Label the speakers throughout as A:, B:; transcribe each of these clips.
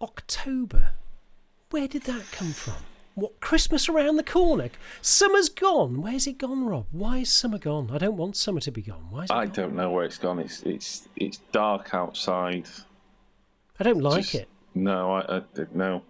A: October. Where did that come from? What, Christmas around the corner? Summer's gone. Where's it gone, Rob? Why is summer gone? I don't want summer to be gone. Why is it gone?
B: I don't know where it's gone. It's dark outside.
A: I don't like it.
B: No, I no.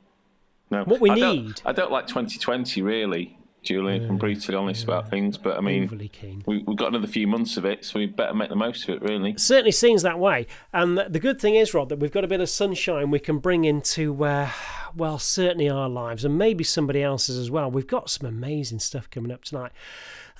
A: What we need.
B: I don't like 2020 really, Julian. I'm brutally honest about things, but I mean,
A: overly keen.
B: We've got another few months of it, so we better make the most of it. Really,
A: It certainly seems that way. And the good thing is, Rob, that we've got a bit of sunshine we can bring into, well, certainly our lives, and maybe somebody else's as well. We've got some amazing stuff coming up tonight.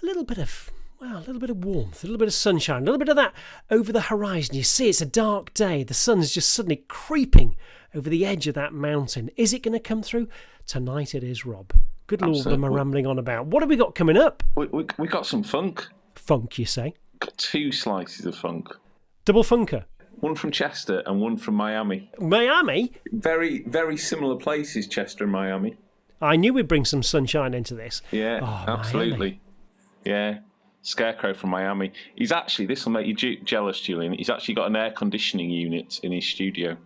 A: A little bit of warmth, a little bit of sunshine, a little bit of that over the horizon. You see, it's a dark day. The sun's just suddenly creeping over the edge of that mountain. Is it going to come through? Tonight it is, Rob. Good Lord, what am I rambling on about? What have we got coming up?
B: We got some funk.
A: Funk, you say?
B: Got 2 slices of funk.
A: Double funker?
B: One from Chester and one from Miami.
A: Miami?
B: Very, very similar places, Chester and Miami.
A: I knew we'd bring some sunshine into this.
B: Yeah, absolutely.
A: Miami.
B: Yeah. Skarekrow from Miami. He's actually, this will make you jealous, Julian, he's actually got an air conditioning unit in his studio.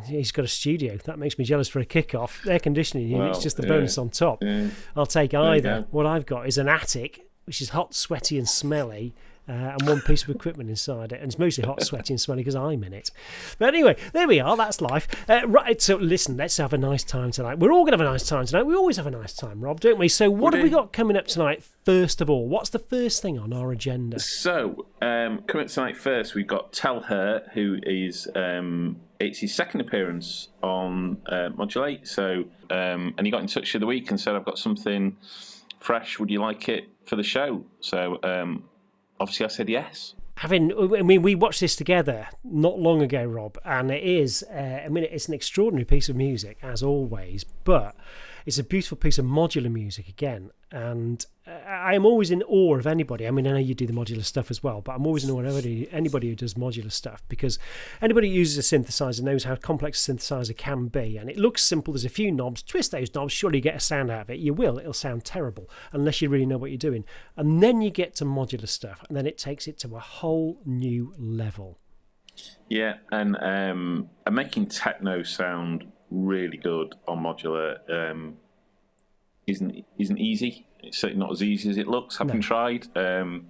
A: He's got a studio. That makes me jealous for a kick-off. Air conditioning unit, it's just the bonus on top. Yeah. I'll take either. What I've got is an attic, which is hot, sweaty and smelly, and one piece of equipment inside it. And it's mostly hot, sweaty and smelly because I'm in it. But anyway, there we are. That's life. Right, so listen, let's have a nice time tonight. We're all going to have a nice time tonight. We always have a nice time, Rob, don't we? So what have we got coming up tonight, first of all? What's the first thing on our agenda? So,
B: coming up tonight first, we've got TellHer, who is... it's his second appearance on Modulate. So, and he got in touch the other week and said, I've got something fresh. Would you like it for the show? So, obviously I said yes.
A: We watched this together not long ago, Rob, and it is, it's an extraordinary piece of music, as always, but it's a beautiful piece of modular music again, and I am always in awe of anybody. I mean, I know you do the modular stuff as well, but I'm always in awe of anybody who does modular stuff, because anybody who uses a synthesizer knows how complex a synthesizer can be, and it looks simple. There's a few knobs. Twist those knobs, surely you get a sound out of it. You will. It'll sound terrible unless you really know what you're doing. And then you get to modular stuff, and then it takes it to a whole new level.
B: Yeah, and making techno sound really good on modular isn't easy. It's certainly not as easy as it looks, having tried. But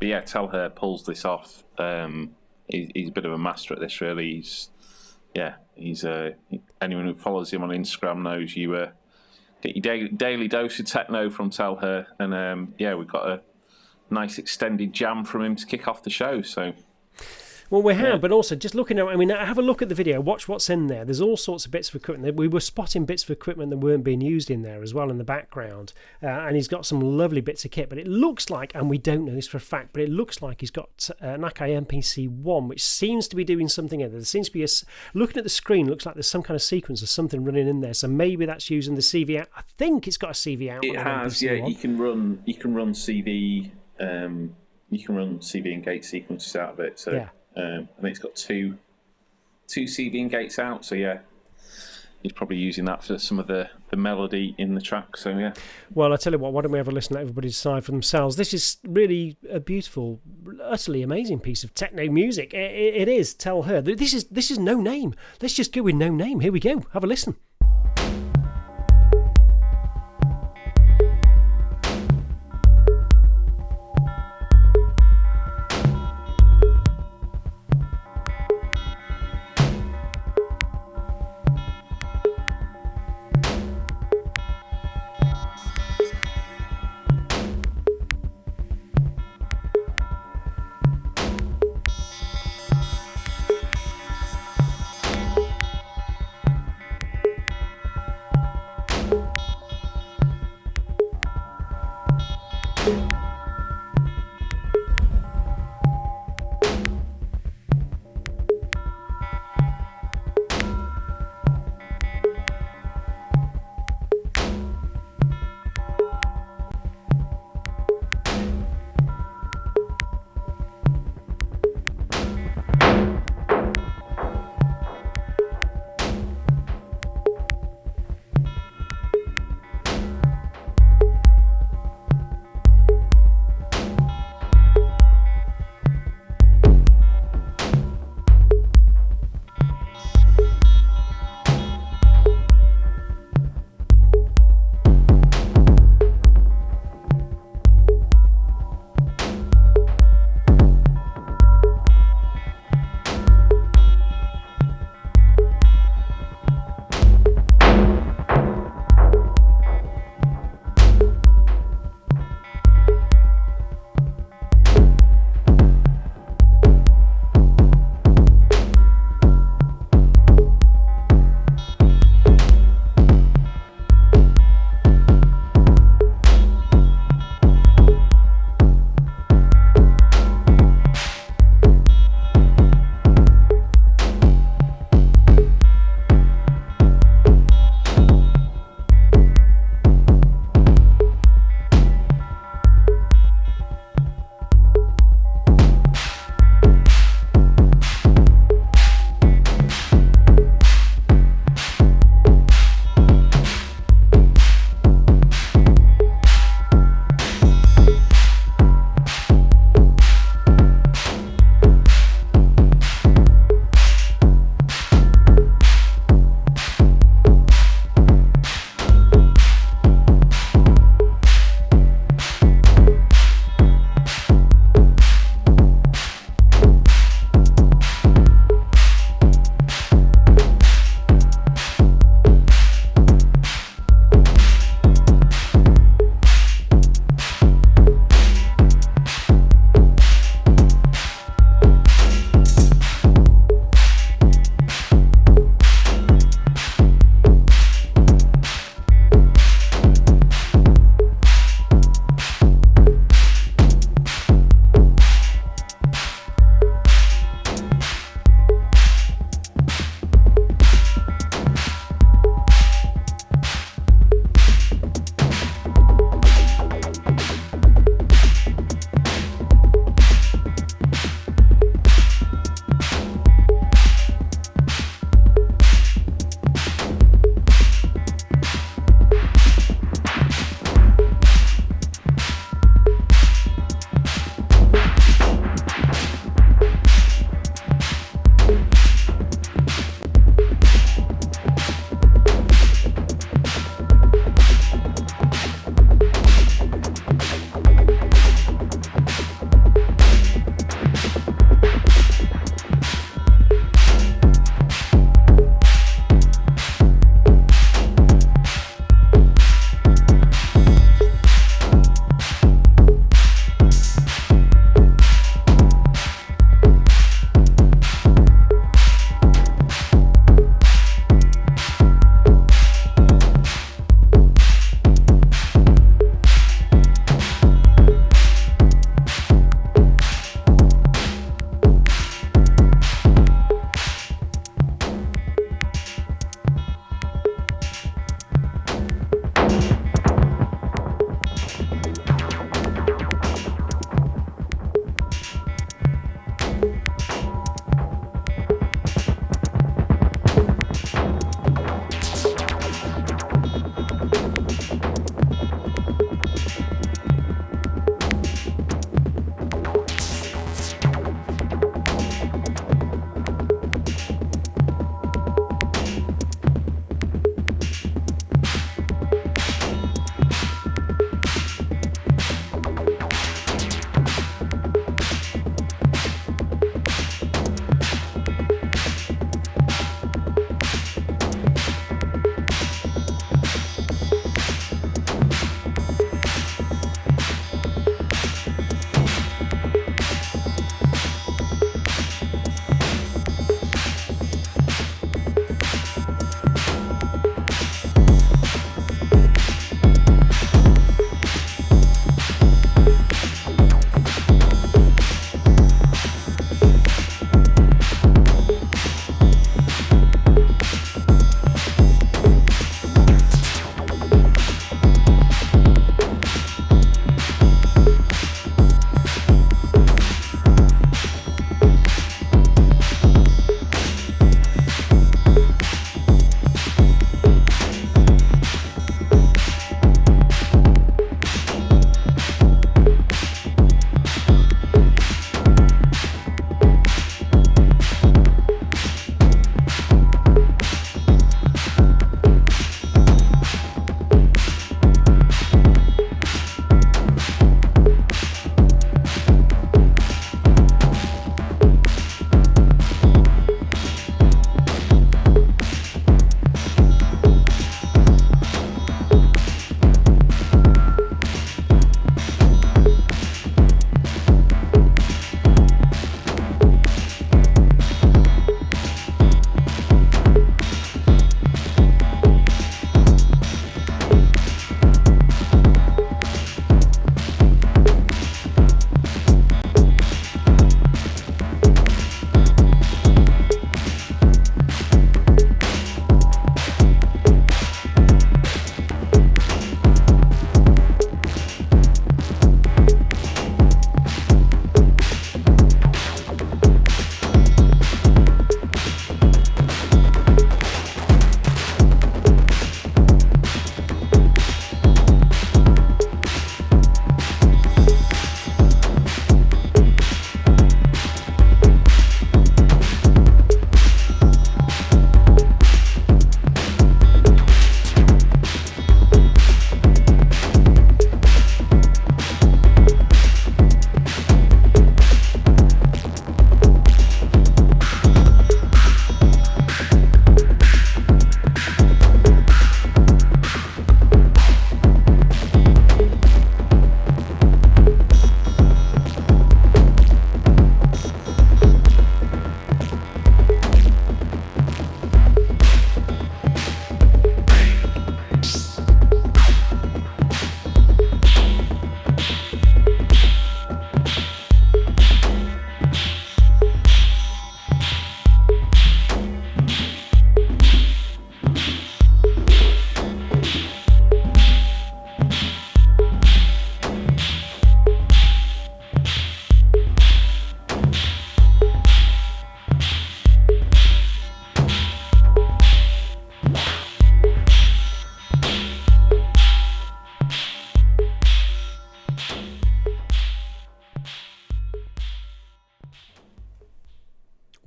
B: yeah, TellHer pulls this off. He's a bit of a master at this, really. He's anyone who follows him on Instagram knows you get your daily dose of techno from TellHer. And we've got a nice extended jam from him to kick off the show. So.
A: Well, we have, but also just looking at, have a look at the video, watch what's in there. There's all sorts of bits of equipment. We were spotting bits of equipment that weren't being used in there as well in the background. And he's got some lovely bits of kit, but it looks like, and we don't know this for a fact, but it looks like he's got an Akai MPC-1, which seems to be doing something in there. There seems to be looking at the screen, looks like there's some kind of sequence or something running in there. So maybe that's using the CV out. I think it's got a CV out.
B: It has, yeah. You can run CV, you can run CV and gate sequences out of it. So. Yeah. I think it's got two CV and gates out, so yeah, he's probably using that for some of the melody in the track. So yeah.
A: Well, I tell you what, why don't we have a listen? Let everybody decide for themselves. This is really a beautiful, utterly amazing piece of techno music. It is TellHer. This is No Name. Let's just go with No Name. Here we go. Have a listen.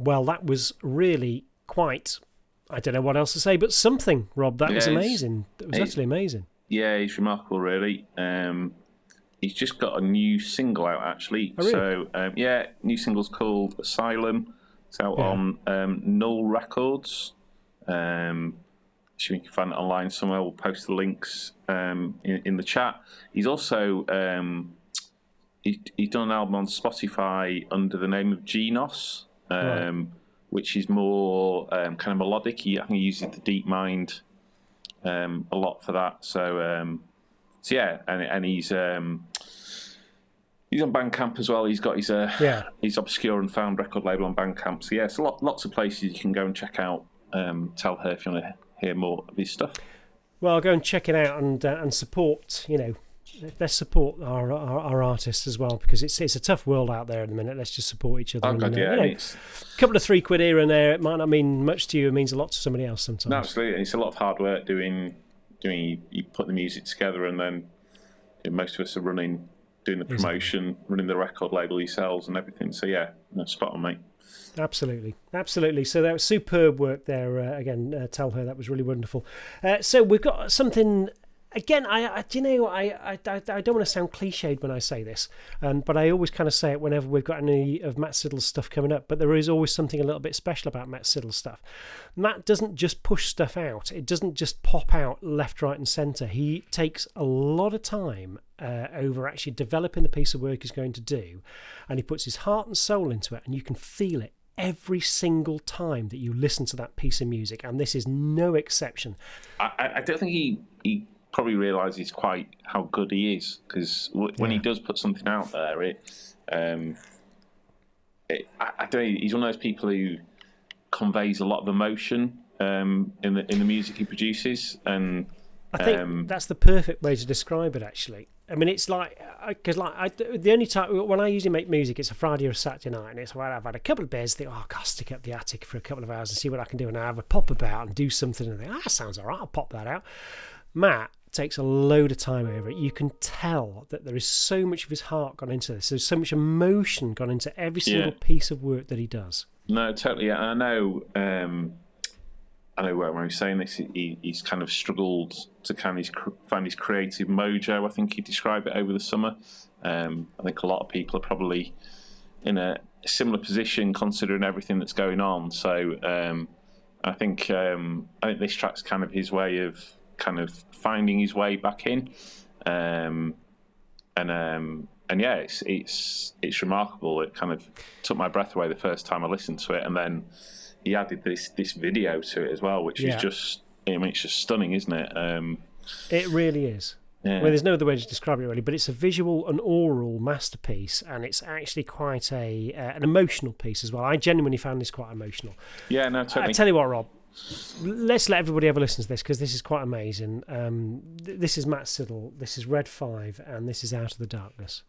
A: well, that was really quite, I don't know what else to say, but something, Rob. That was amazing. It was actually amazing.
B: Yeah, he's remarkable, really. He's just got a new single out, actually.
A: Oh, really?
B: So, new single's called Asylum. It's out on Null Records. You can find it online somewhere. We'll post the links in the chat. He's also he's done an album on Spotify under the name of Genos, which is more kind of melodic. I think he uses the DeepMind a lot for that. So yeah, and he's on Bandcamp as well. He's got his Obscure and Found record label on Bandcamp. So yeah, it's lots of places you can go and check out TellHer if you want to hear more of his stuff.
A: Well, go and check it out and support. Let's support our artists as well, because it's a tough world out there at the minute. Let's just support each other.
B: Oh, God, yeah.
A: A couple of £3 here and there, it might not mean much to you. It means a lot to somebody else sometimes.
B: No, absolutely. It's a lot of hard work doing. You put the music together, and then most of us are doing the promotion, running the record label yourselves and everything. So yeah, spot on, mate.
A: Absolutely. So that was superb work there. Again, TellHer, that was really wonderful. So we've got something. Again, I don't want to sound cliched when I say this, but I always kind of say it whenever we've got any of Matt Siddle's stuff coming up. But there is always something a little bit special about Matt Siddle's stuff. Matt doesn't just push stuff out. It doesn't just pop out left, right and centre. He takes a lot of time over actually developing the piece of work he's going to do, and he puts his heart and soul into it, and you can feel it every single time that you listen to that piece of music, and this is no exception.
B: I don't think he probably realises quite how good he is, because when he does put something out there, I don't know, he's one of those people who conveys a lot of emotion in the music he produces, and
A: I think that's the perfect way to describe it, actually. I mean, it's like, because the only time when I usually make music, it's a Friday or a Saturday night, and it's where I've had a couple of beers, think, I'll stick up the attic for a couple of hours and see what I can do, and I have a pop about and do something, and think, that sounds all right, I'll pop that out. Matt takes a load of time over it. You can tell that there is so much of his heart gone into this. There's so much emotion gone into every single piece of work that he does. No,
B: totally. I know when he's saying this, he's kind of struggled to kind of find his creative mojo. I think he described it over the summer. I think a lot of people are probably in a similar position considering everything that's going on. So I think this track's kind of his way of kind of finding his way back in, and yeah, it's remarkable. It kind of took my breath away the first time I listened to it, and then he added this video to it as well, which is just, it's just stunning, isn't it?
A: It really is. Yeah. Well, there's no other way to describe it really, but it's a visual and oral masterpiece, and it's actually quite an emotional piece as well. I genuinely found this quite emotional.
B: Yeah, no, totally.
A: I tell you what, Rob, let's let everybody have a listen to this, because this is quite amazing. This is Matt Siddle, this is Red 5, and this is Out of the Darkness.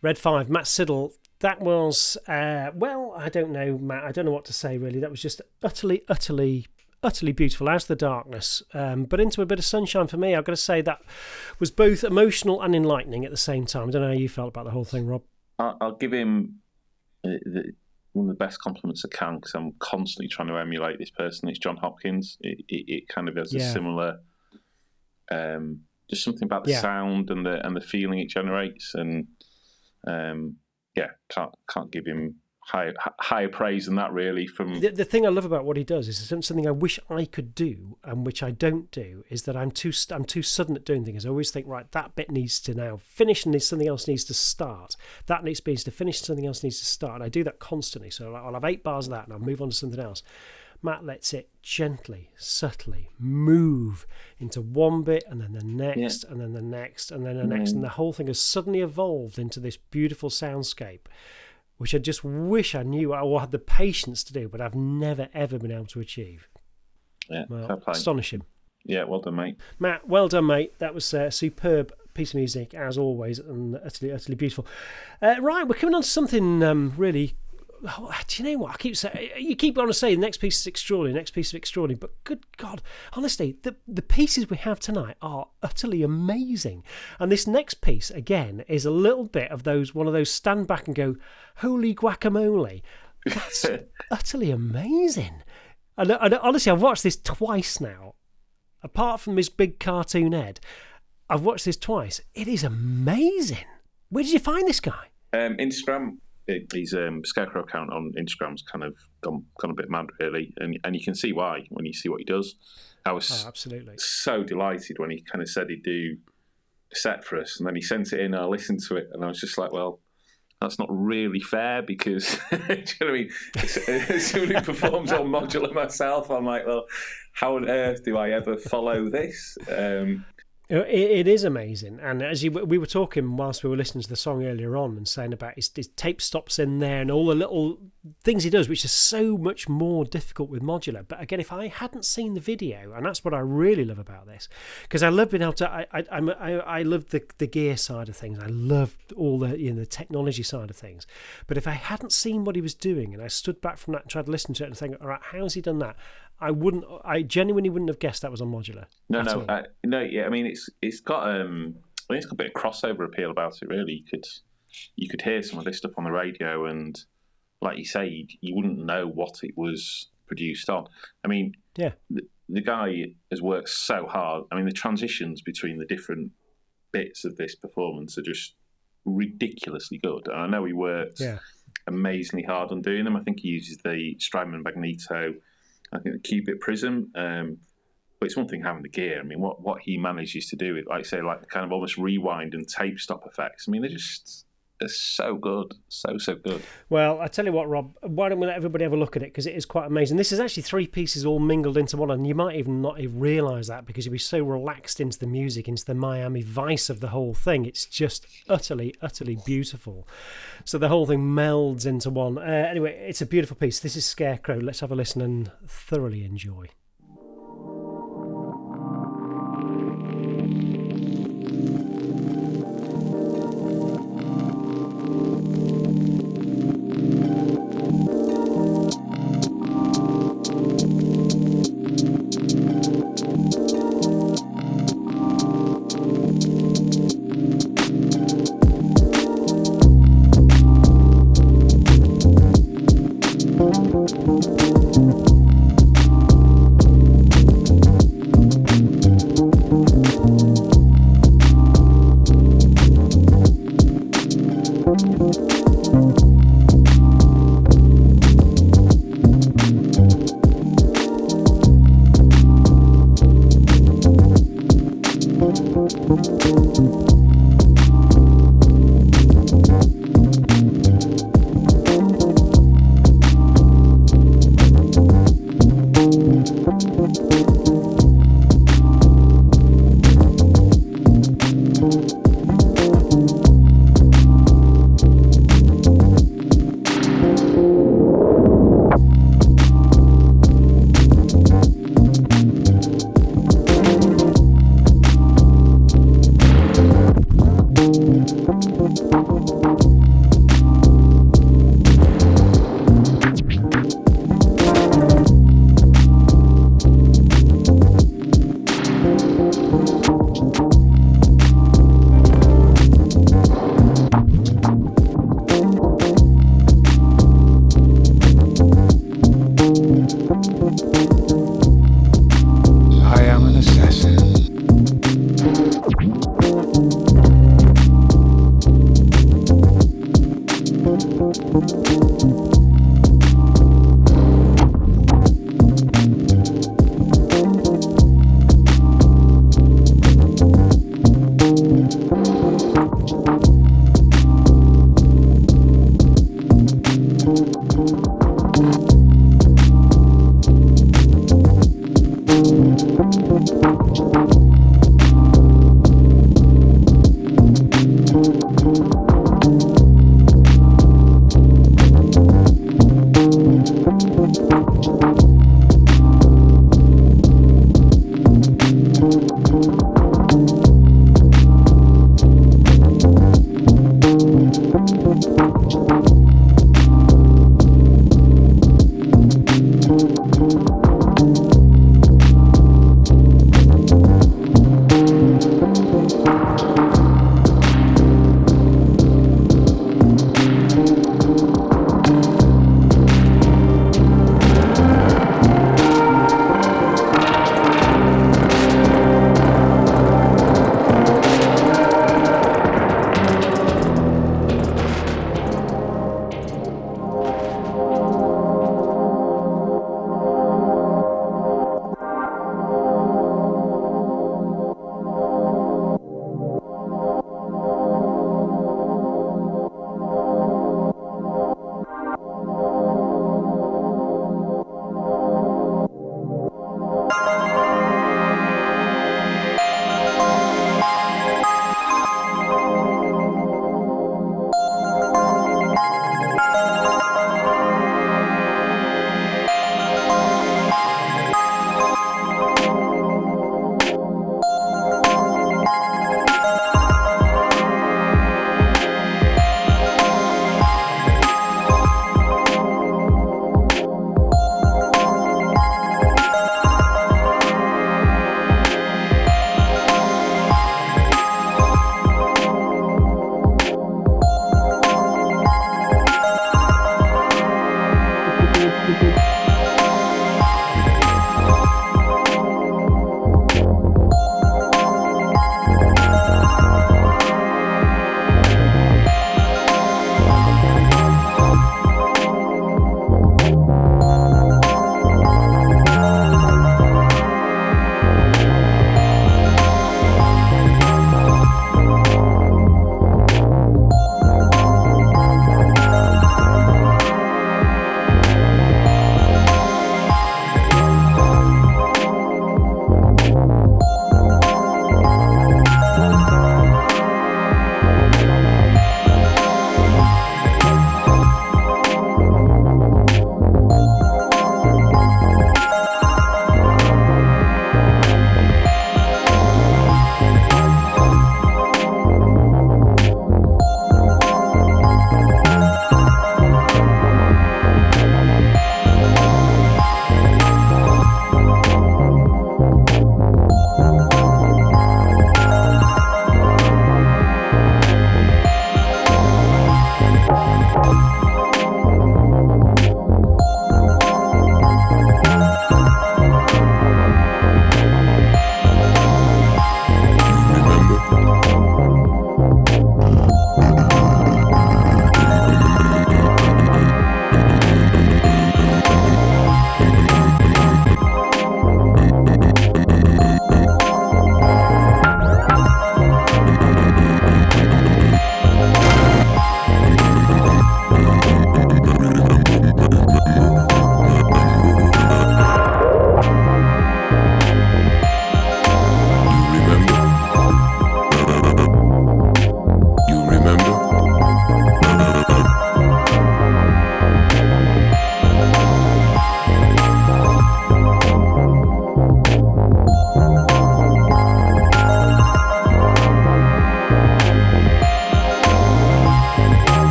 A: Red 5, Matt Siddle. That was, well, I don't know, Matt. I don't know what to say, really. That was just utterly, utterly, utterly beautiful. Out of the darkness, but into a bit of sunshine for me. I've got to say that was both emotional and enlightening at the same time. I don't know how you felt about the whole thing, Rob.
B: I'll give him one of the best compliments I can, because I'm constantly trying to emulate this person. It's John Hopkins. It kind of has a similar, just something about the sound and the feeling it generates, and can't give him higher praise than that, really. From
A: the thing I love about what he does is something I wish I could do, and which I don't do, is that I'm too sudden at doing things. I always think, right, that bit needs to now finish, and something else needs to start. That needs to finish, something else needs to start. And I do that constantly. So I'll have 8 bars of that, and I'll move on to something else. Matt lets it gently, subtly move into one bit, and then the next, and then the next, and then the next, and the whole thing has suddenly evolved into this beautiful soundscape, which I just wish I knew or had the patience to do, but I've never, ever been able to achieve.
B: Yeah,
A: well, astonishing.
B: Yeah, well done, mate.
A: Matt, well done, mate. That was a superb piece of music, as always, and utterly, utterly beautiful. Right, we're coming on to something really... Oh, do you know what? I keep saying, you keep on to say the next piece is extraordinary, but good God, honestly, the pieces we have tonight are utterly amazing. And this next piece, again, is a little bit of one of those stand back and go, holy guacamole. That's utterly amazing. And honestly, I've watched this twice now. Apart from this big cartoon head, I've watched this twice. It is amazing. Where did you find this guy?
B: Instagram. His Skarekrow account on Instagram's kind of gone a bit mad, really, and you can see why when you see what he does. I was
A: absolutely
B: so delighted when he kind of said he'd do a set for us, and then he sent it in, and I listened to it, and I was just like, well, that's not really fair, because do you know what I mean? As someone who performs on Modulate myself, I'm like, well, how on earth do I ever follow this?
A: It is amazing, and as we were talking whilst we were listening to the song earlier on and saying about his tape stops in there and all the little things he does, which is so much more difficult with Modulate. But again, if I hadn't seen the video, and that's what I really love about this, because I love being able to, I love the gear side of things, I love all the technology side of things. But if I hadn't seen what he was doing and I stood back from that and tried to listen to it and think, all right, how's he done that? I genuinely wouldn't have guessed that was on Modulate.
B: No. Yeah. I mean, it's got a bit of crossover appeal about it. Really, you could hear some of this stuff on the radio, and like you say, you wouldn't know what it was produced on. I mean,
A: yeah,
B: the guy has worked so hard. I mean, the transitions between the different bits of this performance are just ridiculously good. And I know he worked amazingly hard on doing them. I think he uses the Strymon Magneto. I think the Qubit Prism, but it's one thing having the gear. I mean, what he manages to do with, like I say, like the kind of almost rewind and tape stop effects. I mean, they're so good, so good.
A: Well, I tell you what, Rob, why don't we let everybody have a look at it, because it is quite amazing. This is actually 3 pieces all mingled into one, and you might even not even realise that, because you'll be so relaxed into the music, into the Miami Vice of the whole thing. It's just utterly, utterly beautiful. So the whole thing melds into one. Anyway, it's a beautiful piece. This is Skarekrow. Let's have a listen and thoroughly enjoy.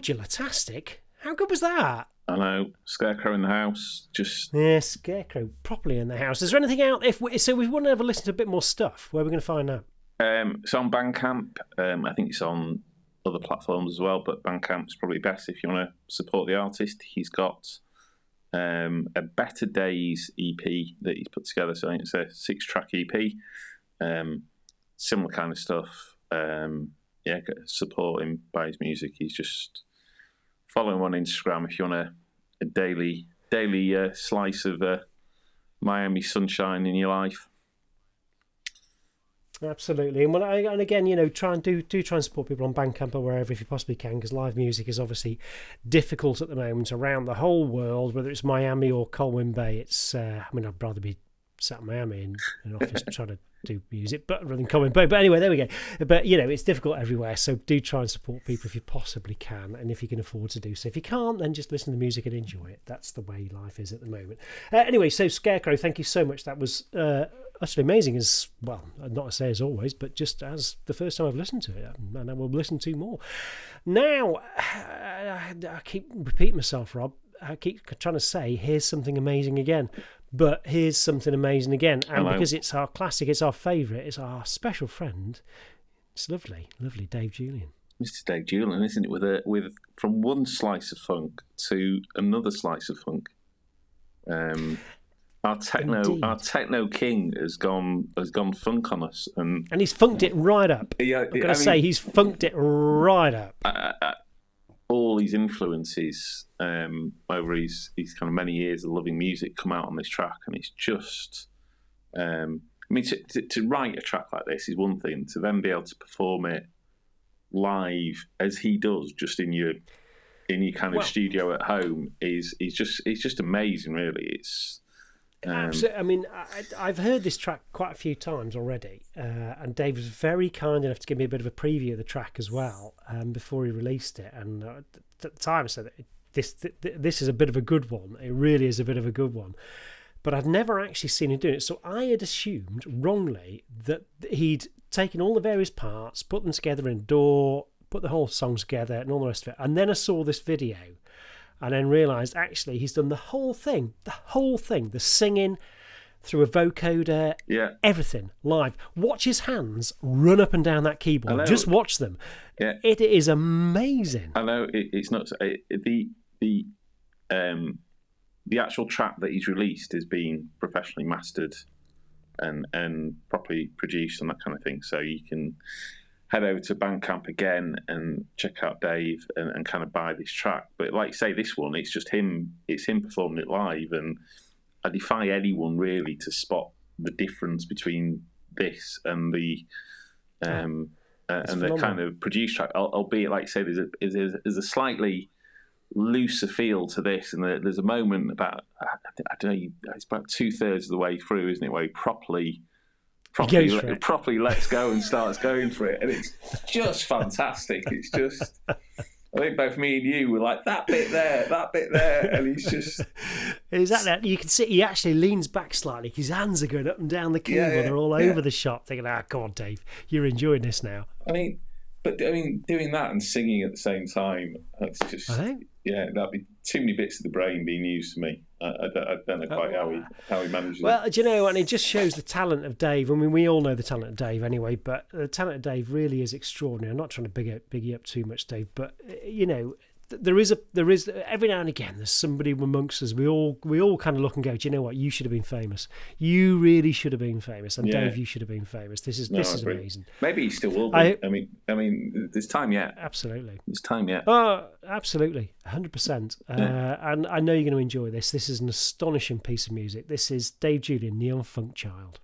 A: Modular-tastic. How good was that?
B: I know. Skarekrow in the house. Just
A: Skarekrow properly in the house. Is there anything out? So we want to have a listen to a bit more stuff. Where are we going to find that?
B: It's on Bandcamp. I think it's on other platforms as well, but Bandcamp's probably best if you want to support the artist. He's got a Better Days EP that he's put together. So I think it's a 6-track EP. Similar kind of stuff. Support him by his music. He's just follow him on Instagram if you want a daily slice of Miami sunshine in your life.
A: Absolutely, and again, try and support people on Bandcamp or wherever if you possibly can, because live music is obviously difficult at the moment around the whole world, whether it's Miami or Colwyn Bay. It's I'd rather be sat in Miami in an office trying to do music, but rather than Colwyn Bay. But anyway, there we go. But it's difficult everywhere, so do try and support people if you possibly can, and if you can afford to do so. If you can't, then just listen to the music and enjoy it. That's the way life is at the moment. Anyway, so Skarekrow, thank you so much. That was utterly amazing, as well, not to say as always, but just as the first time I've listened to it, and I will listen to more. Now, I keep repeating myself, Rob. I keep trying to say, here's something amazing again. But here's something amazing again. And because it's our classic, it's our favourite, it's our special friend, it's lovely Dave Julian.
B: Mr. Dave Julian, isn't it? With from one slice of funk to another slice of funk. Our techno king has gone funk on us, and
A: he's funked it right up. Yeah, I've got to say, he's funked it right up.
B: All his influences over his kind of many years of loving music come out on this track, and it's just to write a track like this is one thing, to then be able to perform it live as he does, just in your kind of studio at home, is just amazing, really. It's
A: absolutely. I've heard this track quite a few times already, and Dave was very kind enough to give me a bit of a preview of the track as well before he released it. And at the time I said this is a bit of a good one. It really is a bit of a good one. But I'd never actually seen him doing it, so I had assumed wrongly that he'd taken all the various parts, put them together in DAW, put the whole song together, and all the rest of it. And then I saw this video. And then realised, actually, he's done the whole thing, the singing through a vocoder, everything, live. Watch his hands run up and down that keyboard. Just watch them. Yeah. It is amazing.
B: I know, it's not... The actual track that he's released is being professionally mastered and properly produced and that kind of thing. So you can head over to Bandcamp again and check out Dave and kind of buy this track. But like you say, this one, it's just him. It's him performing it live, and I defy anyone really to spot the difference between this and the the kind of produced track. Albeit, like you say, there's a slightly looser feel to this, and there's a moment about I don't know, it's about 2/3 of the way through, isn't it, where he properly lets go and starts going for it, and it's just fantastic. It's just, I think both me and you were like, that bit there, and he's just
A: exactly. You can see he actually leans back slightly. His hands are going up and down the keyboard. They're all over the shop. Thinking, come on, Dave, you're enjoying this now.
B: Doing that and singing at the same time, that's just that'd be too many bits of the brain being used to me. I don't know quite how he manages it.
A: Well, do you know, and it just shows the talent of Dave. I mean, we all know the talent of Dave anyway, but the talent of Dave really is extraordinary. I'm not trying to big you up too much, Dave, but there is every now and again there's somebody amongst us. We all kind of look and go, do you know what? You should have been famous. You really should have been famous, and Dave, you should have been famous. This is amazing.
B: Maybe he still will be. I mean, there's time yet.
A: Absolutely,
B: there's time yet.
A: Oh, absolutely, 100%. And I know you're going to enjoy this. This is an astonishing piece of music. This is Dave Julian, Neon Funk Child.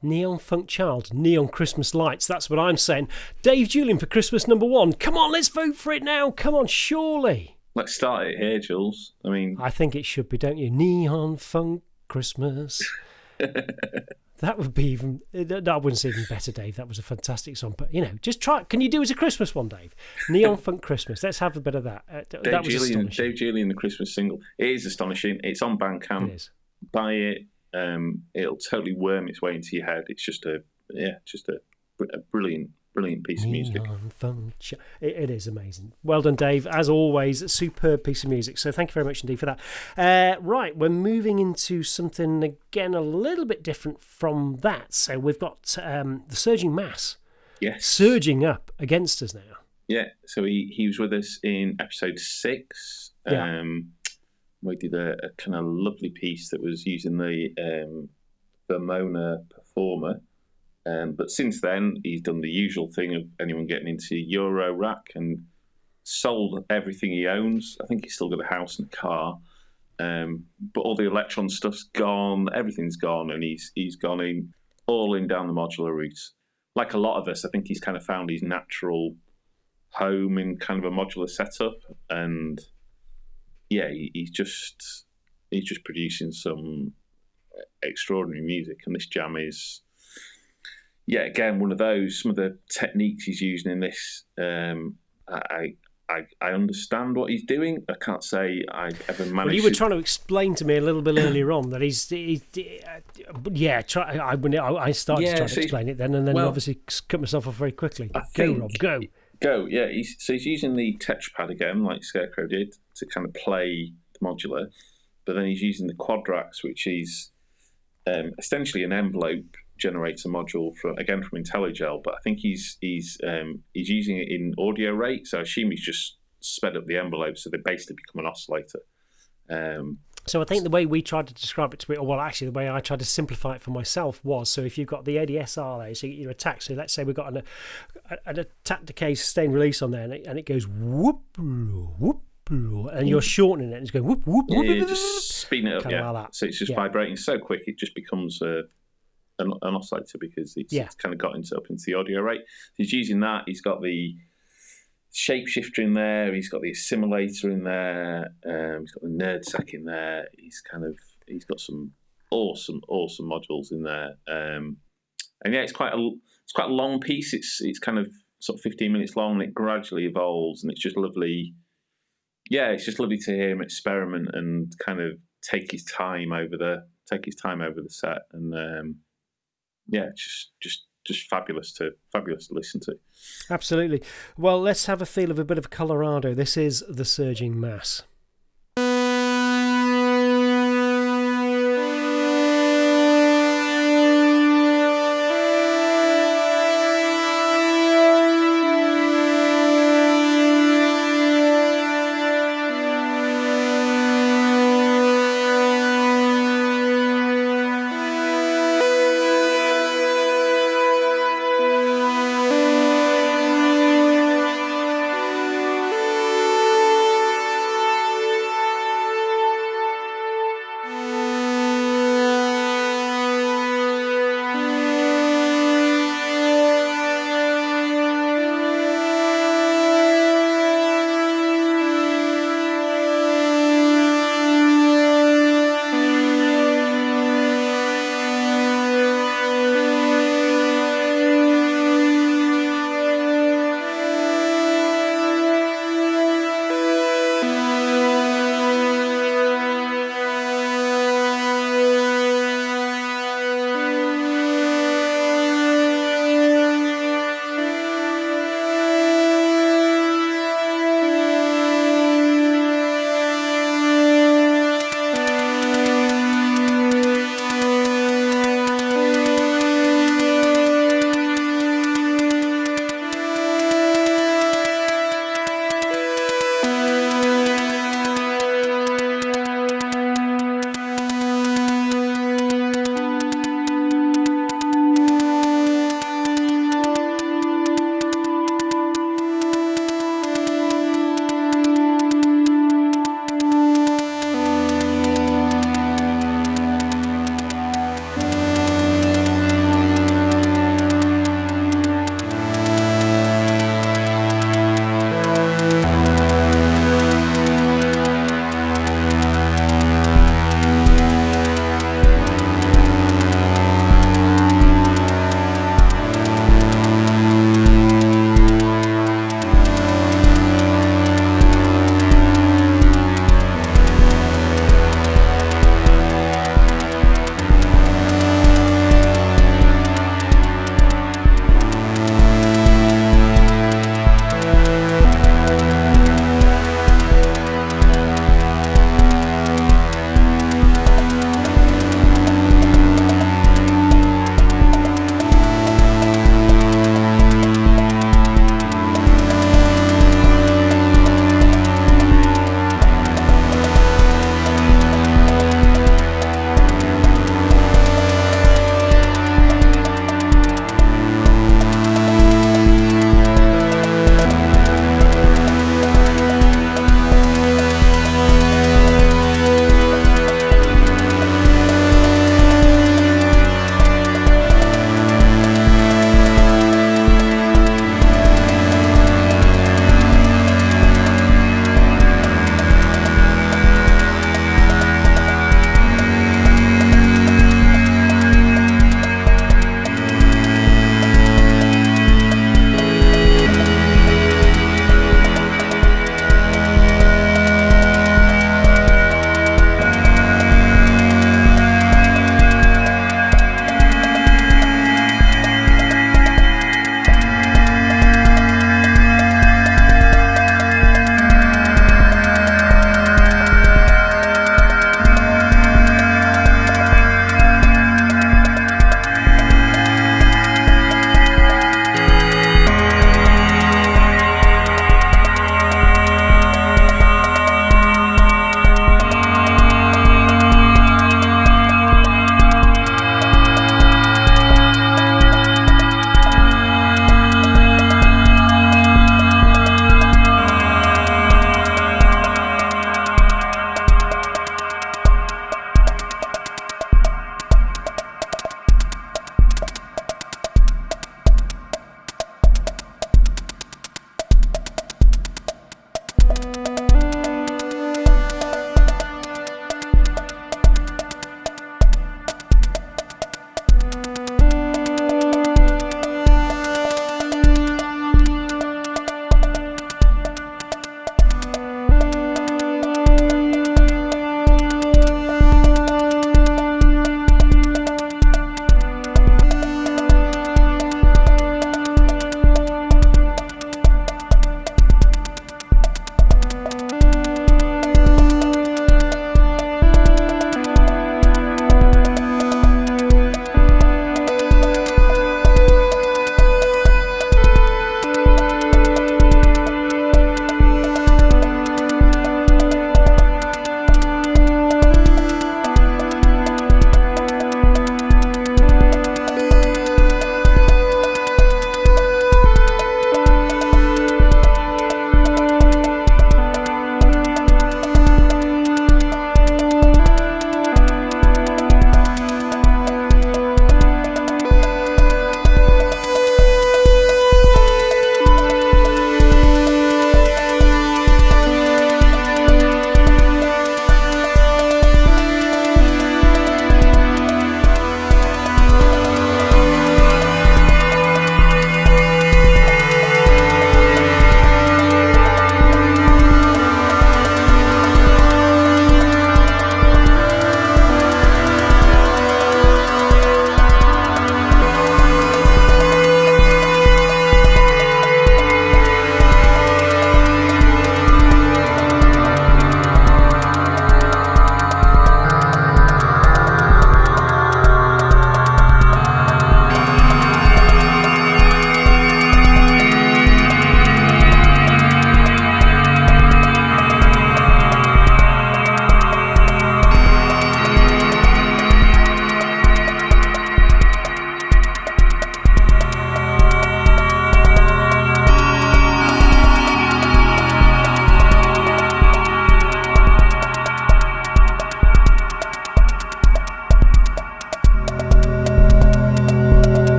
A: Neon Funk Child, Neon Christmas Lights. That's what I'm saying. Dave Julian for Christmas #1. Come on, let's vote for it now. Come on, surely.
B: Let's start it here, Jules. I mean,
A: I think it should be, don't you? Neon Funk Christmas. That would be even. That wouldn't say even better, Dave. That was a fantastic song. But just try. Can you do as a Christmas one, Dave? Neon Funk Christmas. Let's have a bit of that. That was astonishing.
B: Dave Julian, the Christmas single. It is astonishing. It's on Bandcamp.
A: It is.
B: Buy it. It'll totally worm its way into your head. It's just a brilliant piece of music.
A: It is amazing. Well done, Dave. As always, a superb piece of music. So thank you very much indeed for that. Right, we're moving into something again a little bit different from that. So we've got the Surging Mass.
B: Yes.
A: Surging up against us now.
B: Yeah. So he was with us in episode 6.
A: Yeah.
B: We did a kind of lovely piece that was using the Vermona Performer. But since then, he's done the usual thing of anyone getting into Euro Rack and sold everything he owns. I think he's still got a house and a car. But all the Electron stuff's gone, everything's gone, and he's gone all in down the modular route. Like a lot of us, I think he's kind of found his natural home in kind of a modular setup. And yeah, he's just producing some extraordinary music, and this jam is... Yeah, again, one of those. Some of the techniques he's using in this, I I understand what he's doing. I can't say I ever managed.
A: Well, you were trying to explain to me a little bit earlier on that I started to try to explain it then, and then you obviously cut myself off very quickly. Go, Rob, go.
B: Go, yeah. He's using the touchpad again, like Skarekrow did, to kind of play the modular, but then he's using the Quadrax, which is essentially an envelope generator module from IntelliGel, but I think he's using it in audio rate, so I assume he's just sped up the envelope, so they basically become an oscillator.
A: So I think the way we tried to describe it to it, well, actually, the way I tried to simplify it for myself was, so if you've got the ADSR there, so you get your attack, so let's say we've got an attack decay sustained release on there, and it goes whoop, whoop, and you're shortening it, and it's going whoop, whoop, whoop.
B: Yeah, you're just speeding it up,
A: kind of like that.
B: So it's just vibrating so quick, it just becomes an oscillator because it's kind of got up into the audio rate. So he's using that. He's got the shapeshifter in there. He's got the assimilator in there. He's got the nerd sack in there. He's got some awesome modules in there. And yeah, it's quite a long piece. It's kind of sort of 15 minutes long, and it gradually evolves, and it's just lovely. Yeah, it's just lovely to hear him experiment and kind of take his time over the set, and just fabulous to listen to.
A: Absolutely. Well, let's have a feel of a bit of Colorado. This is The Surging Mass.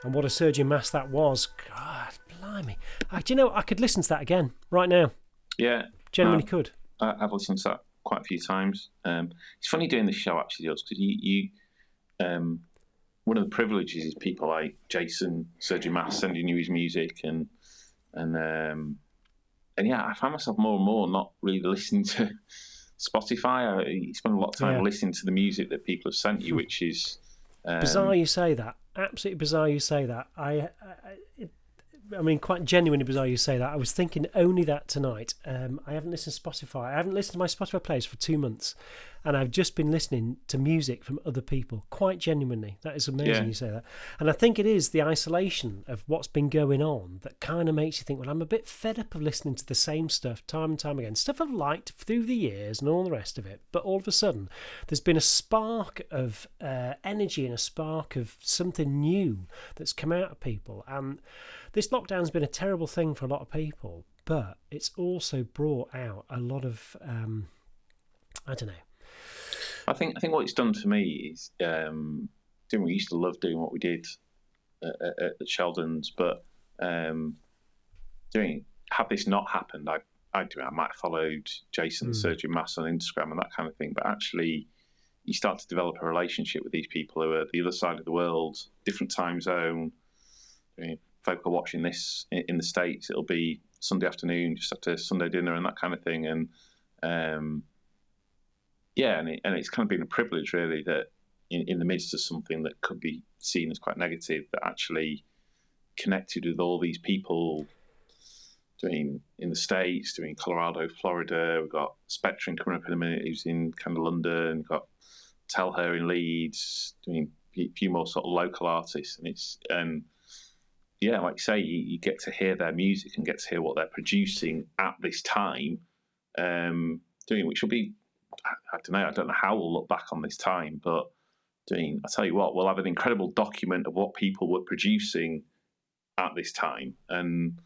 A: And what a surging mass that was. God, blimey. Do you know, I could listen to that again right now.
B: Yeah.
A: Genuinely could.
B: I've listened to that quite a few times. It's funny doing this show, actually, because you one of the privileges is people like Jason, Surging Mass, sending you his music, and yeah, I find myself more and more not really listening to Spotify. I spend a lot of time listening to the music that people have sent you, which is
A: bizarre you say that. Absolutely bizarre you say that. I mean, quite genuinely bizarre you say that. I was thinking only that tonight. I haven't listened to Spotify. I haven't listened to my Spotify playlist for 2 months, and I've just been listening to music from other people. Quite genuinely, that is amazing. You say that, and I think it is the isolation of what's been going on that kind of makes you think, well, I'm a bit fed up of listening to the same stuff time and time again, stuff I've liked through the years and all the rest of it. But all of a sudden, there's been a spark of energy and a spark of something new that's come out of people, and this lockdown's been a terrible thing for a lot of people, but it's also brought out a lot of, I don't know.
B: I think what it's done for me is, we used to love doing what we did at Sheldon's, but had this not happened, I might have followed Jason Surgeon Mass on Instagram and that kind of thing, but actually you start to develop a relationship with these people who are at the other side of the world, different time zone. Folk are watching this in the States, it'll be Sunday afternoon, just after Sunday dinner and that kind of thing. And and it's kind of been a privilege, really, that in the midst of something that could be seen as quite negative, that actually connected with all these people in the States, doing Colorado, Florida. We've got Spectrin coming up in a minute, who's in kind of London. We've got TellHer in Leeds, doing a few more sort of local artists. And yeah, like you say, you get to hear their music and get to hear what they're producing at this time, which will be, I don't know how we'll look back on this time, but I tell you what, we'll have an incredible document of what people were producing at this time. And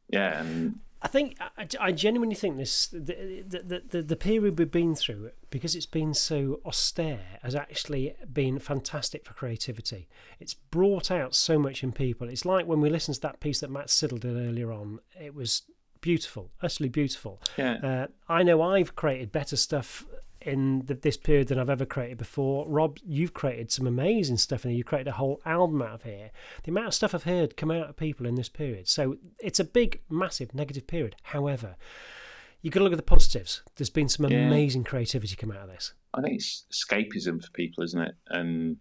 B: yeah, and
A: I think I genuinely think the period we've been through, because it's been so austere, has actually been fantastic for creativity. It's brought out so much in people. It's like when we listened to that piece that Matt Siddle did earlier on. It was beautiful, utterly beautiful.
B: Yeah.
A: I know I've created better stuff in this period than I've ever created before. Rob, you've created some amazing stuff, and you created a whole album out of here. The amount of stuff I've heard come out of people in this period. So it's a big, massive negative period. However, you've got to look at the positives. There's been some amazing creativity come out of this.
B: I think it's escapism for people, isn't it? And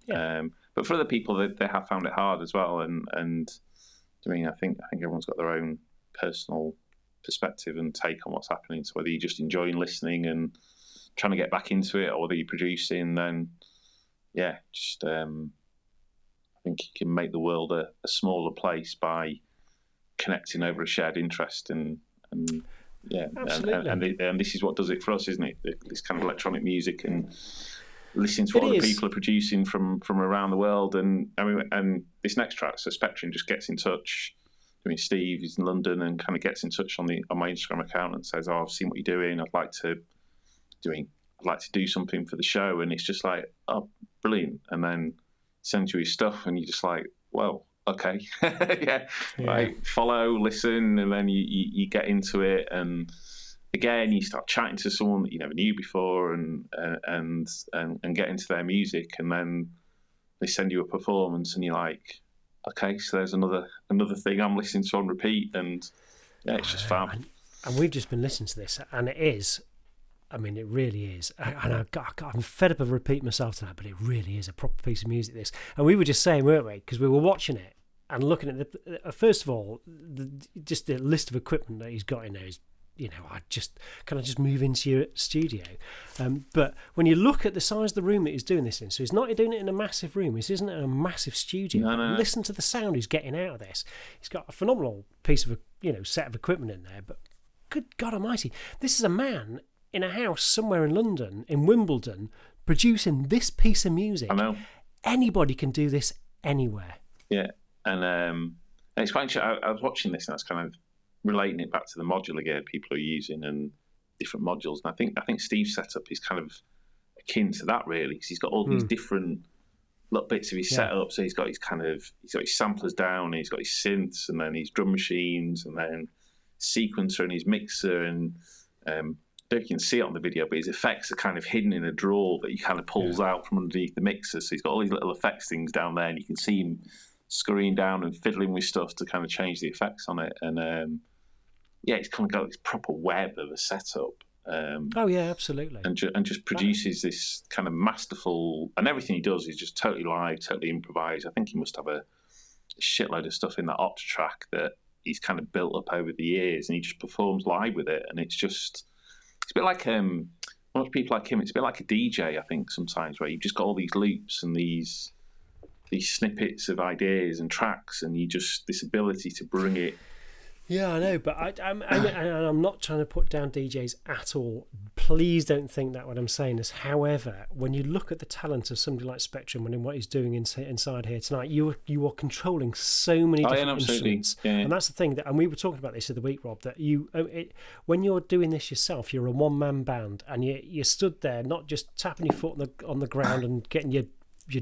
B: but for other people, they have found it hard as well. And I think everyone's got their own personal perspective and take on what's happening. So whether you're just enjoying listening and trying to get back into it, or whether you're producing, then I think you can make the world a smaller place by connecting over a shared interest. And
A: absolutely.
B: And this is what does it for us, isn't it? This kind of electronic music and listening to what other people are producing from around the world. And this next track, so Spectrin just gets in touch. Steve is in London and kind of gets in touch on my Instagram account and says, "Oh, I've seen what you're doing. I'd like to do something for the show." And it's just like, "Oh, brilliant!" And then sends you his stuff, and you're just like, "Well, okay, yeah. Right, follow, listen," and then you get into it, and again you start chatting to someone that you never knew before, and get into their music, and then they send you a performance, and you're like, "Okay, so there's another thing I'm listening to on repeat," and it's just fab.
A: And we've just been listening to this, and it is. I mean, it really is. And I'm fed up of repeating myself tonight, but it really is a proper piece of music, this. And we were just saying, weren't we? Because we were watching it and looking at first of all, just the list of equipment that he's got in there is, I just move into your studio. But when you look at the size of the room that he's doing this in, so he's not doing it in a massive room. This isn't a massive studio.
B: No.
A: Listen to the sound he's getting out of this. He's got a phenomenal piece of, set of equipment in there. But good God Almighty, this is a man in a house somewhere in London, in Wimbledon, producing this piece of music.
B: I know.
A: Anybody can do this anywhere.
B: Yeah, and it's quite interesting. I was watching this, and I was kind of relating it back to the modular gear people are using and different modules. And I think Steve's setup is kind of akin to that, really, because he's got all these different little bits of his setup. So he's got his samplers down, and he's got his synths, and then his drum machines, and then sequencer and his mixer, and I don't know if you can see it on the video, but his effects are kind of hidden in a drawer that he kind of pulls out from underneath the mixer. So he's got all these little effects things down there, and you can see him scurrying down and fiddling with stuff to kind of change the effects on it. And he's kind of got this proper web of a setup.
A: Absolutely.
B: And just produces this kind of masterful, and everything he does is just totally live, totally improvised. I think he must have a shitload of stuff in that Octatrack that he's kind of built up over the years, and he just performs live with it. And it's a bit like most people like him. It's a bit like a DJ, I think, sometimes, where you've just got all these loops and these snippets of ideas and tracks, and this ability to bring it.
A: Yeah, I know, but I'm not trying to put down DJs at all. Please don't think that what I'm saying is. However, when you look at the talent of somebody like Spectrin, and what he's doing inside here tonight, you are controlling so many different instruments, and that's the thing. And we were talking about this the other week, Rob. That when you're doing this yourself, you're a one-man band, and you stood there, not just tapping your foot on the ground and getting your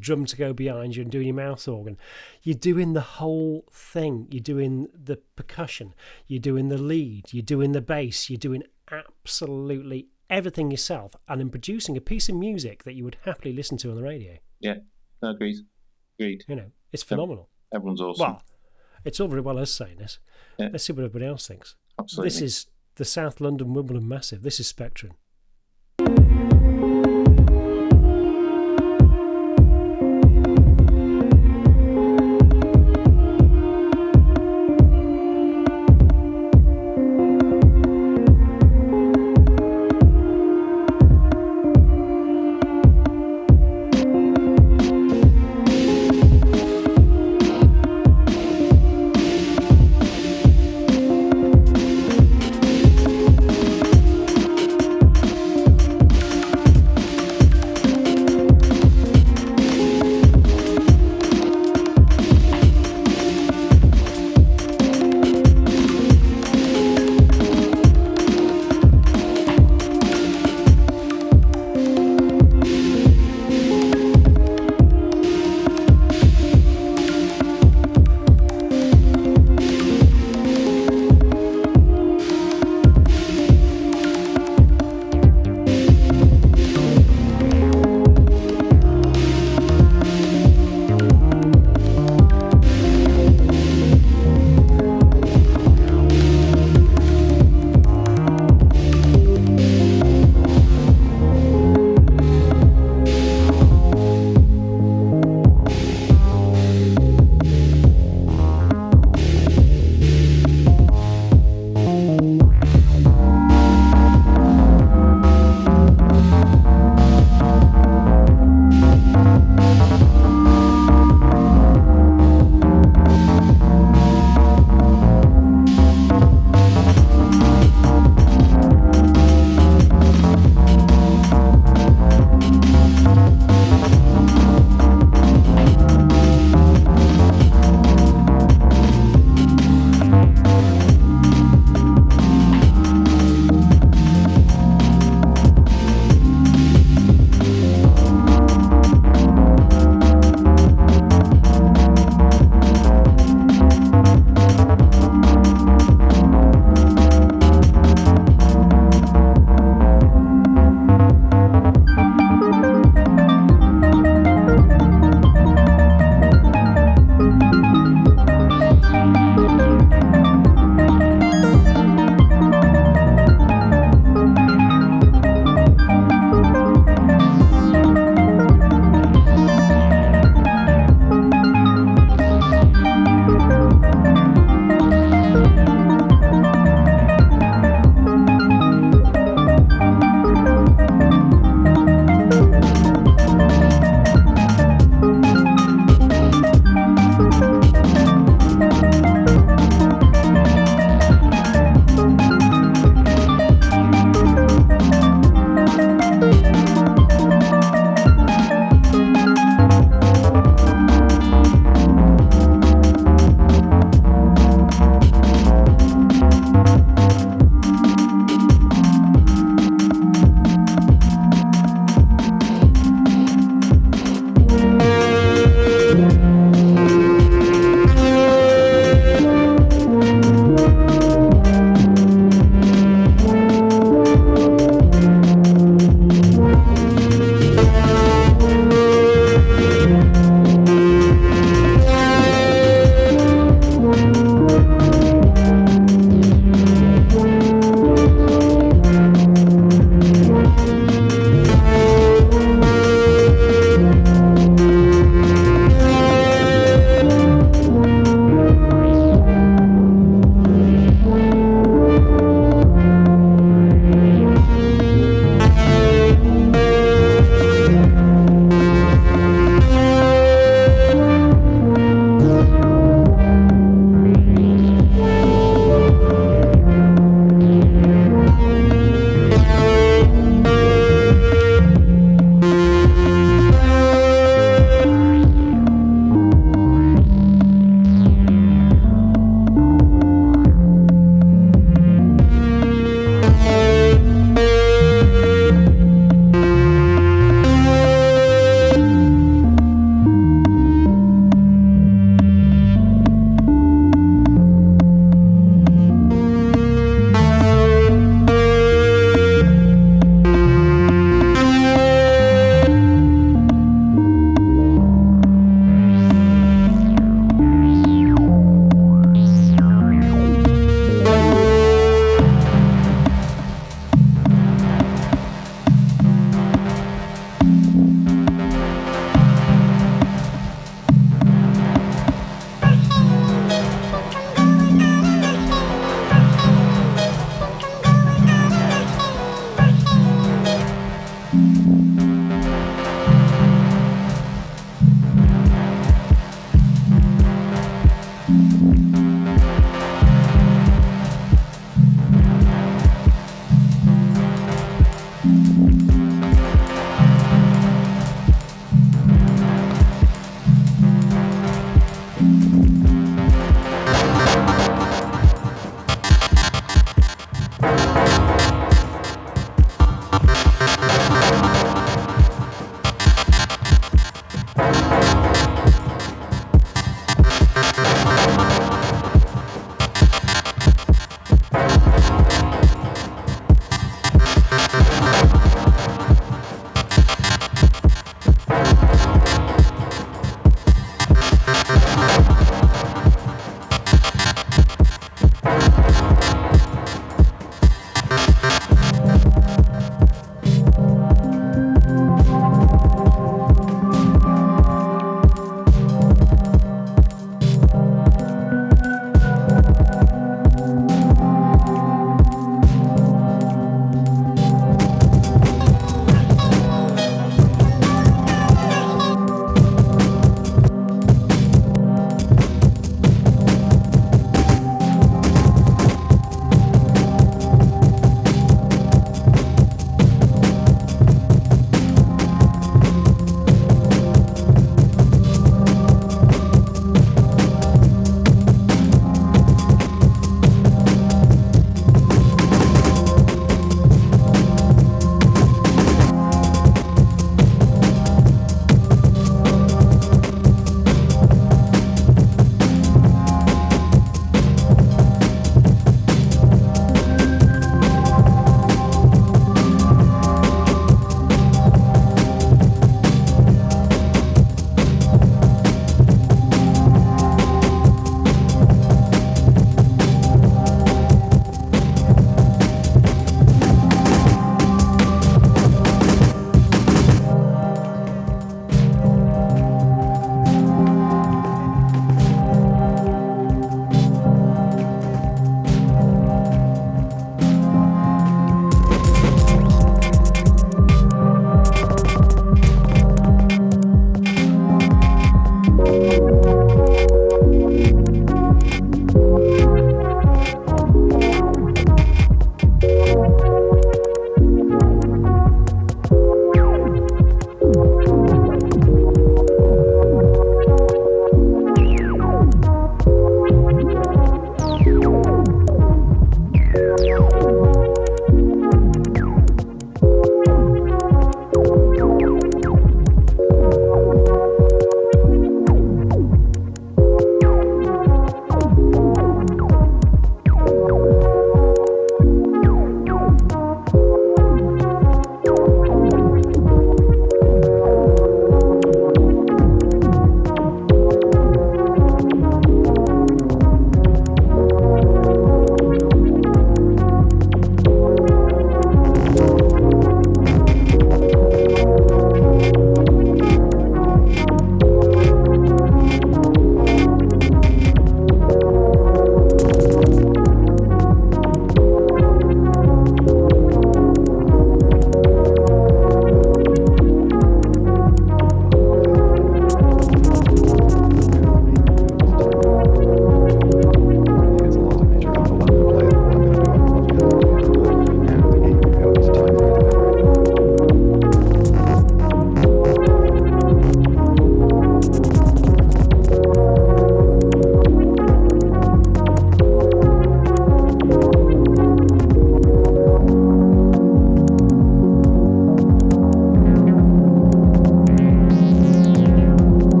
A: drum to go behind you and doing your mouth organ. You're doing the whole thing. You're doing the percussion. You're doing the lead. You're doing the bass. You're doing absolutely everything yourself, and in producing a piece of music that you would happily listen to on the radio.
B: Yeah, agreed.
A: It's phenomenal.
B: Everyone's awesome.
A: Well, it's all very well us saying this. Yeah. Let's see what everybody else thinks.
B: Absolutely.
A: This is the South London Wimbledon Massive. This is Spectrin.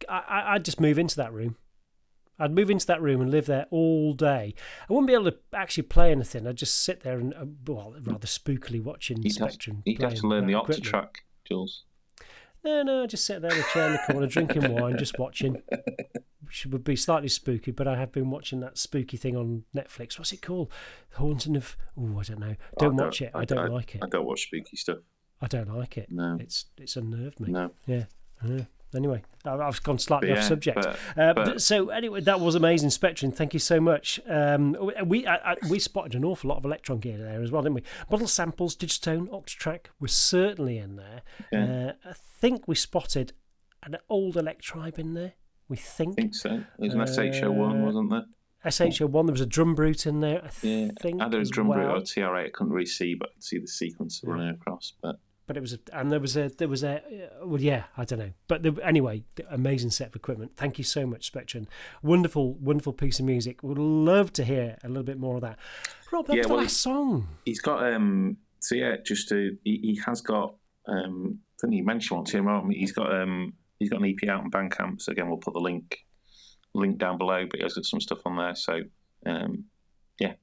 A: I'd just move into that room. I'd move into that room and live there all day. I wouldn't be able to actually play anything. I'd just sit there and, rather spookily watching Spectrin.
B: You'd have to learn the Octatrack, Jules.
A: No, I'd just sit there in a chair in the corner, drinking wine, just watching. Which would be slightly spooky, but I have been watching that spooky thing on Netflix. What's it called? Haunting of... Oh, I don't know. Don't watch it. I don't like it.
B: I don't watch spooky stuff.
A: I don't like it.
B: No.
A: It's unnerved me.
B: No.
A: Yeah. Anyway, I've gone slightly off subject.
B: But
A: so anyway, that was amazing, Spectrin. Thank you so much. We spotted an awful lot of Electron gear there as well, didn't we? Model samples, Digitone, Octatrack were certainly in there.
B: Yeah.
A: I think we spotted an old Electribe in there. I think
B: so. There's an SH01, wasn't there?
A: SH01. There was a drum brute in there. I think.
B: Either a drum brute or TR8. I couldn't really see, but I could see the sequence running across. But
A: it was well, yeah, I don't know. But anyway, amazing set of equipment. Thank you so much, Spectrin. Wonderful piece of music. Would love to hear a little bit more of that. Rob, that was the last song.
B: He's got he has got I think you mentioned one to him. He's got an EP out on Bandcamp. So again, we'll put the link down below. But he has got some stuff on there. So yeah.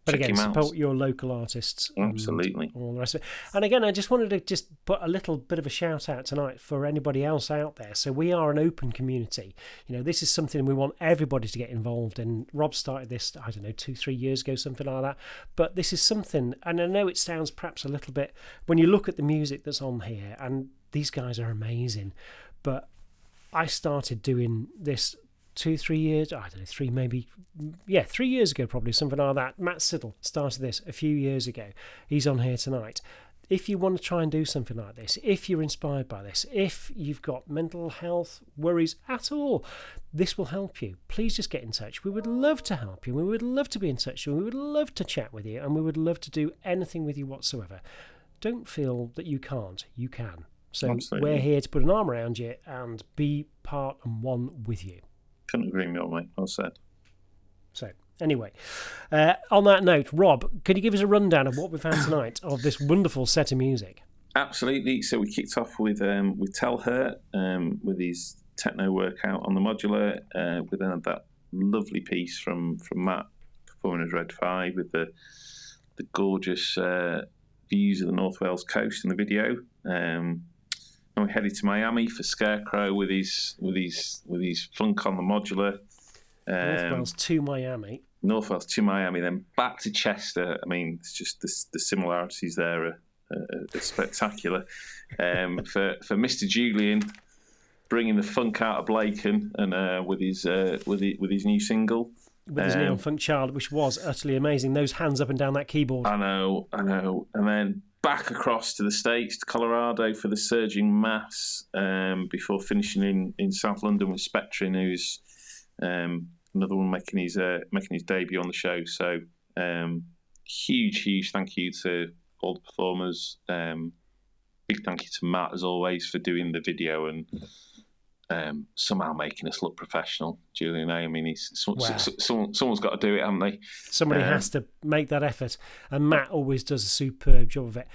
A: But again, support your local artists.
B: Absolutely.
A: All the rest of it. And again, I just wanted to put a little bit of a shout out tonight for anybody else out there. So we are an open community. This is something we want everybody to get involved in. Rob started this, 2-3 years ago, something like that. But this is something, and I know it sounds perhaps a little bit, when you look at the music that's on here, and these guys are amazing. But I started doing this 2-3 years, I don't know, 3 maybe, 3 years ago probably, something like that. Matt Siddle started this a few years ago. He's on here tonight. If you want to try and do something like this, if you're inspired by this, if you've got mental health worries at all, this will help you. Please just get in touch. We would love to help you. We would love to be in touch. We would love to chat with you, and we would love to do anything with you whatsoever. Don't feel that you can't. You can. So Absolutely. We're here to put an arm around you and be part and one with you.
B: Couldn't agree more, mate. Well said.
A: So, anyway, on that note, Rob, could you give us a rundown of what we've had tonight of this wonderful set of music?
B: Absolutely. So we kicked off with TellHer, with his techno workout on the Modulate. We then had that lovely piece from Matt performing as Red 5 with the gorgeous views of the North Wales coast in the video. And we headed to Miami for Skarekrow with his funk on the modular.
A: North Wales to Miami.
B: North Wales to Miami, then back to Chester. I mean, it's just the similarities there are spectacular. For Mr. Julian, bringing the funk out of Blacon and with his new single.
A: With his Neon Funk Child, which was utterly amazing. Those hands up and down that keyboard.
B: I know. And then back across to the States, to Colorado for the Surging Mass, before finishing in South London with Spectrin, who's another one making his debut on the show. So huge thank you to all the performers. Big thank you to Matt, as always, for doing the video and somehow making us look professional. Julian, I mean, someone's got to do it, haven't they?
A: Somebody has to make that effort, and Matt always does a superb job of it.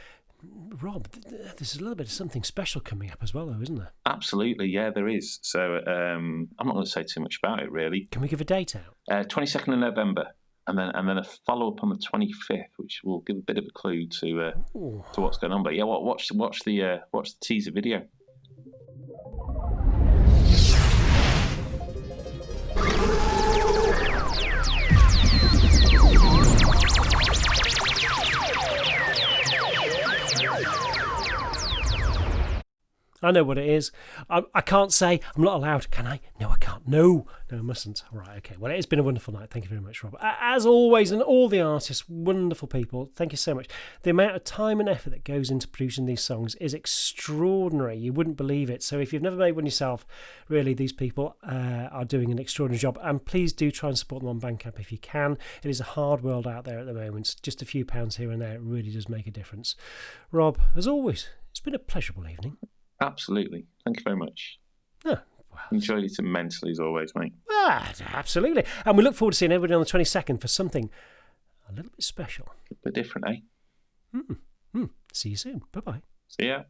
A: Rob, there's a little bit of something special coming up as well, though, isn't there?
B: Absolutely, yeah, there is. So I'm not going to say too much about it, really.
A: Can we give a date out?
B: 22nd of November, and then a follow up on the 25th, which will give a bit of a clue to what's going on. But yeah, watch the teaser video.
A: I know what it is. I can't say, I'm not allowed, can I? No, I can't. No, I mustn't. Right, okay. Well, it's been a wonderful night. Thank you very much, Rob. As always, and all the artists, wonderful people, thank you so much. The amount of time and effort that goes into producing these songs is extraordinary. You wouldn't believe it. So if you've never made one yourself, really, these people are doing an extraordinary job. And please do try and support them on Bandcamp if you can. It is a hard world out there at the moment. Just a few pounds here and there, it really does make a difference. Rob, as always, it's been a pleasurable evening.
B: Absolutely. Thank you very much.
A: Oh, well,
B: enjoyed it immensely, as always, mate.
A: Absolutely. And we look forward to seeing everybody on the 22nd for something a little bit special.
B: A bit different, eh?
A: See you soon. Bye-bye.
B: See ya.